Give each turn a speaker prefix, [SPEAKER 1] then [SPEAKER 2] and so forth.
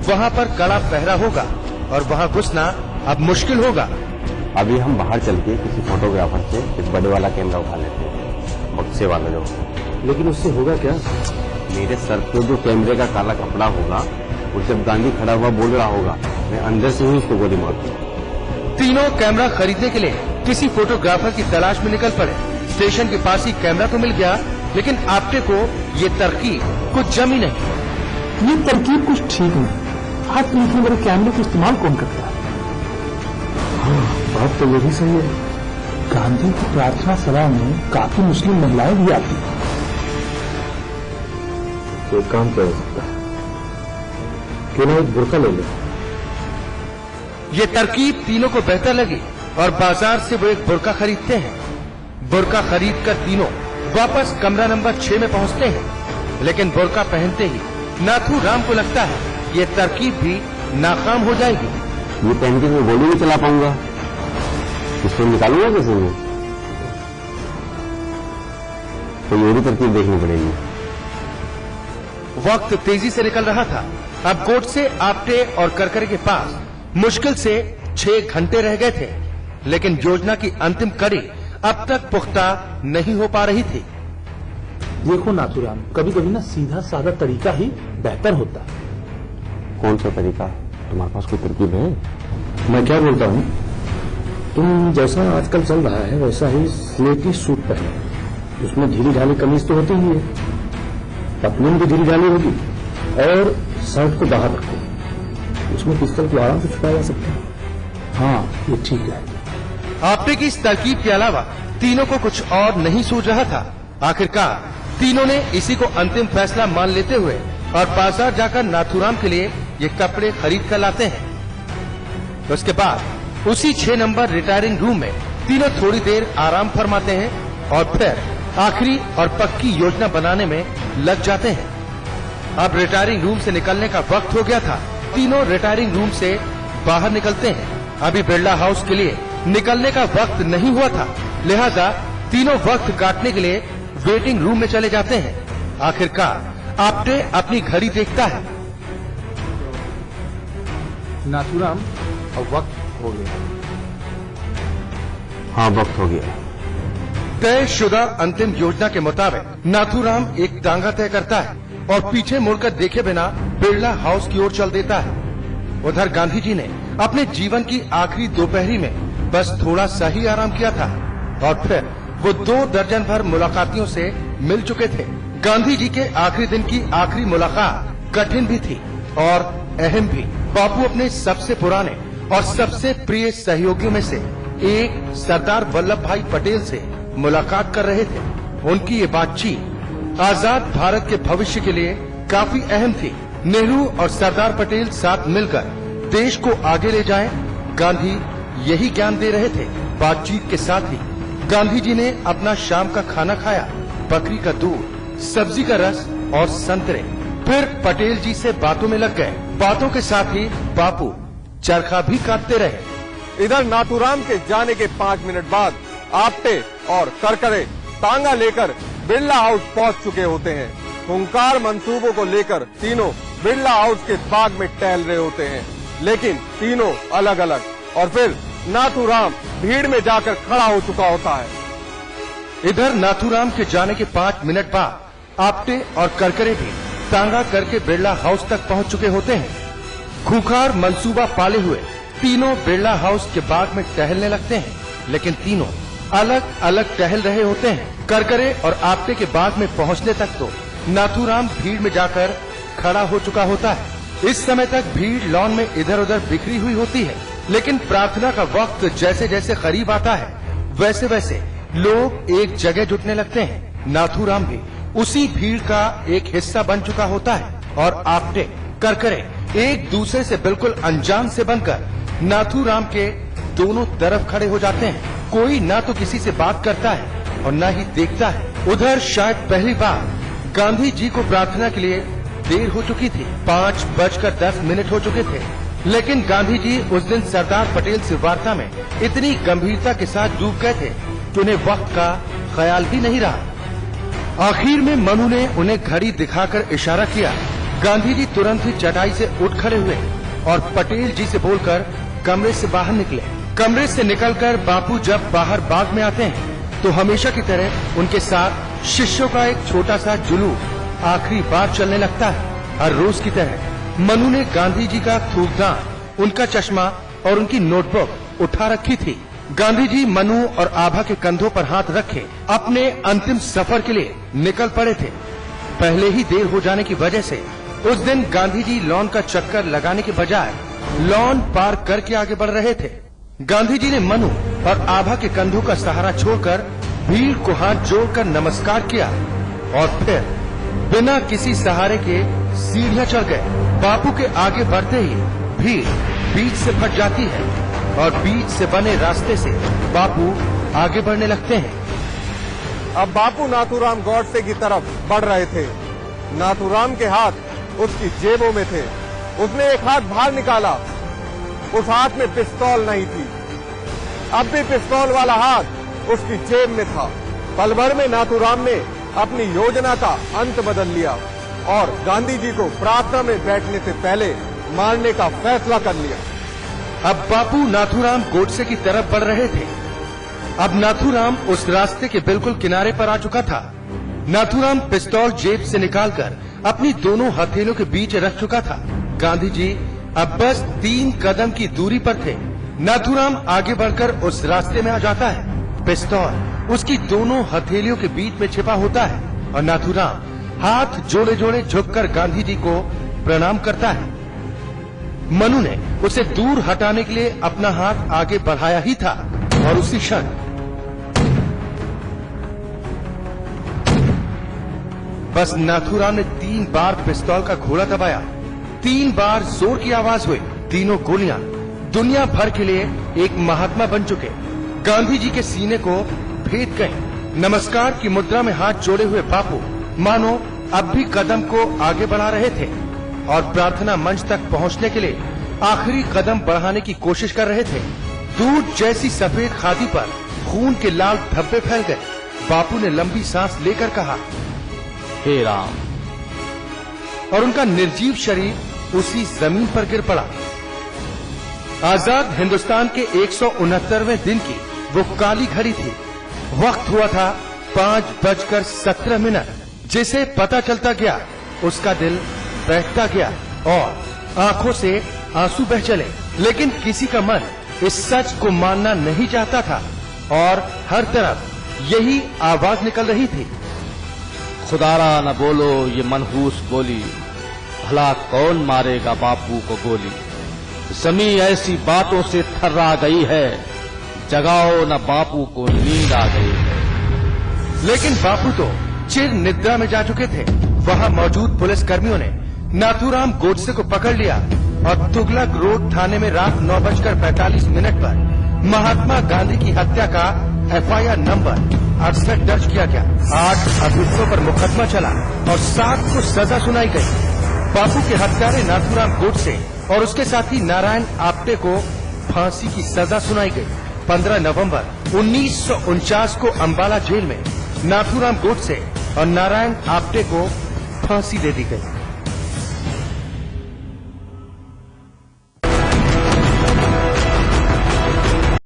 [SPEAKER 1] वहाँ पर कड़ा पहरा होगा और वहाँ घुसना अब मुश्किल होगा।
[SPEAKER 2] अभी हम बाहर चल के किसी फोटोग्राफर से एक बड़े वाला कैमरा उठा लेते हैं, बक्से वाला जो।
[SPEAKER 3] लेकिन उससे होगा क्या?
[SPEAKER 2] मेरे सर पे जो कैमरे का काला कपड़ा होगा, वो जब गांधी खड़ा हुआ बोल रहा होगा, मैं अंदर से ही उसको गोली मार दूंगा।
[SPEAKER 1] तीनों कैमरा खरीदने के लिए किसी फोटोग्राफर की तलाश में निकल पड़े। स्टेशन के पास ही कैमरा तो मिल गया, लेकिन आप्टे को ये तरकीब कुछ जमी नहीं।
[SPEAKER 3] ये तरकीब कुछ ठीक नहीं। आज तो इतने बड़े कैमरे का इस्तेमाल कौन करता है? हाँ, बात तो ये भी सही है। गांधी की प्रार्थना सभा में काफी मुस्लिम महिलाएं भी आती हैं। तो काम क्या हो सकता है? क्यों ना एक बुर्का ले ले।
[SPEAKER 1] ये तरकीब तीनों को बेहतर लगी और बाजार से वो एक बुर्का खरीदते हैं। बुर्का खरीद कर तीनों वापस कमरा नंबर 6 में पहुंचते हैं, लेकिन बुर्का पहनते ही नाथूराम को लगता है ये तरकीब भी नाकाम हो जाएगी।
[SPEAKER 2] ये पहन के मैं गोली नहीं चला पाऊंगा, इसको निकालूंगा कैसे मैं? तो ये भी तरकीब देखनी पड़ेगी।
[SPEAKER 1] वक्त तेजी से निकल रहा था। अब गोडसे, आप्टे और करकरे के पास मुश्किल से 6 घंटे रह गए थे, लेकिन योजना की अंतिम कड़ी अब तक पुख्ता नहीं हो पा रही थी।
[SPEAKER 3] देखो नाथूराम, कभी कभी ना सीधा साधा तरीका ही बेहतर होता है।
[SPEAKER 2] कौन सा तरीका? तुम्हारे पास कोई तरकीब है?
[SPEAKER 3] मैं क्या बोलता हूँ, तुम जैसा आजकल चल रहा है वैसा ही स्लेटी सूट पहनो। उसमें ढीली ढाली कमीज तो होती ही है, पतलून भी ढीली ढाली होगी, और शर्ट को बाहर रखो। उसमें पिस्तौल को आराम से छुपाया जा सकता है। हाँ, ये ठीक है।
[SPEAKER 1] आप्टे की इस तरकीब के अलावा तीनों को कुछ और नहीं सूझ रहा था। आखिरकार तीनों ने इसी को अंतिम फैसला मान लेते हुए और बाजार जाकर नाथूराम के लिए ये कपड़े खरीद कर लाते हैं। उसके बाद उसी 6 नंबर रिटायरिंग रूम में तीनों थोड़ी देर आराम फरमाते हैं और फिर आखिरी और पक्की योजना बनाने में लग जाते हैं। अब रिटायरिंग रूम से निकलने का वक्त हो गया था। तीनों रिटायरिंग रूम से बाहर निकलते हैं। अभी बिरला हाउस के लिए निकलने का वक्त नहीं हुआ था, लिहाजा तीनों वक्त काटने के लिए वेटिंग रूम में चले जाते हैं। आखिरकार आप्टे अपनी घड़ी देखता है।
[SPEAKER 3] नाथूराम, अब वक्त हो गया।
[SPEAKER 2] हाँ, वक्त हो गया।
[SPEAKER 1] तयशुदा अंतिम योजना के मुताबिक नाथूराम एक टांगा तय करता है और पीछे मुड़कर देखे बिना बिरला हाउस की ओर चल देता है। उधर गांधी जी ने अपने जीवन की आखिरी दोपहरी में बस थोड़ा सा ही आराम किया था और फिर वो 2 दर्जन भर मुलाकातियों से मिल चुके थे। गांधी जी के आखिरी दिन की आखिरी मुलाकात कठिन भी थी और अहम भी। बापू अपने सबसे पुराने और सबसे प्रिय सहयोगियों में से एक सरदार वल्लभ भाई पटेल से मुलाकात कर रहे थे। उनकी ये बातचीत आजाद भारत के भविष्य के लिए काफी अहम थी। नेहरू और सरदार पटेल साथ मिलकर देश को आगे ले जाएं, गांधी यही ज्ञान दे रहे थे। बातचीत के साथ ही गांधी जी ने अपना शाम का खाना खाया, बकरी का दूध, सब्जी का रस और संतरे। फिर पटेल जी से बातों में लग गए। बातों के साथ ही बापू चरखा भी काटते रहे।
[SPEAKER 4] इधर नाथूराम के जाने के 5 मिनट बाद आप्टे और करकरे तांगा लेकर बिरला हाउस पहुंच चुके होते हैं। हुंकार मंसूबों को लेकर तीनों बिरला हाउस के बाग में टहल रहे होते हैं, लेकिन तीनों अलग अलग। और फिर नाथूराम भीड़ में जाकर खड़ा हो चुका होता है।
[SPEAKER 1] इधर नाथूराम के जाने के 5 मिनट बाद आप्टे और करकरे भी तांगा करके बिरला हाउस तक पहुंच चुके होते हैं। खूंखार मंसूबा पाले हुए तीनों बिरला हाउस के बाग में टहलने लगते हैं, लेकिन तीनों अलग अलग टहल रहे होते हैं। करकरे और आप्टे के बाग में पहुंचने तक तो नाथूराम भीड़ में जाकर खड़ा हो चुका होता है। इस समय तक भीड़ लॉन में इधर उधर बिखरी हुई होती है, लेकिन प्रार्थना का वक्त जैसे जैसे करीब आता है वैसे वैसे लोग एक जगह जुटने लगते हैं। नाथूराम भी उसी भीड़ का एक हिस्सा बन चुका होता है और आप्टे, करकरे एक दूसरे से बिल्कुल अनजान से बनकर नाथूराम के दोनों तरफ खड़े हो जाते हैं। कोई ना तो किसी से बात करता है और न ही देखता है। उधर शायद पहली बार गांधी जी को प्रार्थना के लिए देर हो चुकी थी। 5:10 हो चुके थे, लेकिन गांधी जी उस दिन सरदार पटेल से वार्ता में इतनी गंभीरता के साथ डूब गए थे कि उन्हें वक्त का ख्याल भी नहीं रहा। आखिर में मनु ने उन्हें घड़ी दिखाकर इशारा किया गांधी जी तुरंत ही चटाई से उठ खड़े हुए और पटेल जी से बोलकर कमरे से बाहर निकले। कमरे से निकलकर बापू जब बाहर बाग में आते हैं तो हमेशा की तरह उनके साथ शिष्यों का एक छोटा सा जुलूस आखिरी बार चलने लगता है। हर रोज की तरह मनु ने गांधी जी का थूकदान, उनका चश्मा और उनकी नोटबुक उठा रखी थी। गांधी जी मनु और आभा के कंधों पर हाथ रखे अपने अंतिम सफर के लिए निकल पड़े थे। पहले ही देर हो जाने की वजह से उस दिन गांधी जी लॉन का चक्कर लगाने के बजाय लॉन पार करके आगे बढ़ रहे थे। गांधी जी ने मनु और आभा के कंधों का सहारा छोड़कर भीड़ को हाथ जोड़कर नमस्कार किया और फिर बिना किसी सहारे के सीढ़ियां चढ़ गए। बापू के आगे बढ़ते ही भीड़ बीच से फट जाती है और बीच से बने रास्ते से बापू आगे बढ़ने लगते हैं।
[SPEAKER 4] अब बापू नाथूराम गॉडसे की तरफ बढ़ रहे थे। नाथूराम के हाथ उसकी जेबों में थे। उसने एक हाथ बाहर निकाला। उस हाथ में पिस्तौल नहीं थी। अब भी पिस्तौल वाला हाथ उसकी जेब में था। पल भर में नाथूराम ने अपनी योजना का अंत बदल लिया और गांधी जी को प्रार्थना में बैठने से पहले मारने का फैसला कर लिया।
[SPEAKER 1] अब बापू नाथूराम गोडसे की तरफ बढ़ रहे थे। अब नाथूराम उस रास्ते के बिल्कुल किनारे पर आ चुका था। नाथूराम पिस्तौल जेब से निकालकर अपनी दोनों हथेलियों के बीच रख चुका था। गांधी जी अब बस 3 कदम की दूरी पर थे। नाथूराम आगे बढ़कर उस रास्ते में आ जाता है। पिस्तौल उसकी दोनों हथेलियों के बीच में छिपा होता है और नाथूराम हाथ जोड़े जोड़े झुककर गांधी जी को प्रणाम करता है। मनु ने उसे दूर हटाने के लिए अपना हाथ आगे बढ़ाया ही था और उसी क्षण बस नाथूराम ने 3 बार पिस्तौल का घोड़ा दबाया। 3 बार जोर की आवाज हुई। तीनों गोलियां दुनिया भर के लिए एक महात्मा बन चुके गांधी जी के सीने को भेद गए। नमस्कार की मुद्रा में हाथ जोड़े हुए बापू मानो अब भी कदम को आगे बढ़ा रहे थे और प्रार्थना मंच तक पहुंचने के लिए आखिरी कदम बढ़ाने की कोशिश कर रहे थे। दूध जैसी सफेद खादी पर खून के लाल धब्बे फैल गए। बापू ने लंबी सांस लेकर कहा,
[SPEAKER 3] हे राम,
[SPEAKER 1] और उनका निर्जीव शरीर उसी जमीन पर गिर पड़ा। आजाद हिंदुस्तान के 169वें दिन की वो काली घड़ी थी। वक्त हुआ था 5:17। जिसे पता चलता गया उसका दिल बैठता गया और आंखों से आंसू बह चले। लेकिन किसी का मन इस सच को मानना नहीं चाहता था और हर तरफ यही आवाज निकल रही थी,
[SPEAKER 3] खुदारा न बोलो ये मनहूस बोली, भला कौन मारेगा बापू को गोली। जमी ऐसी बातों से थर्रा गई है, जगाओ न बापू को नींद आ गई है।
[SPEAKER 1] लेकिन बापू तो चिर निद्रा में जा चुके थे। वहां मौजूद पुलिसकर्मियों ने नाथूराम गोडसे को पकड़ लिया और तुगलक रोड थाने में रात 9:45 पर महात्मा गांधी की हत्या का FIR नंबर 68 दर्ज किया गया। 8 अभियुक्तों पर मुकदमा चला और 7 को सजा सुनाई गई। बापू के हत्यारे नाथूराम गोडसे और उसके साथी नारायण आप्टे को फांसी की सजा सुनाई गई। 15 नवंबर 1949 को अंबाला जेल में नाथूराम गोडसे और नारायण आप्टे को फांसी दे दी गई।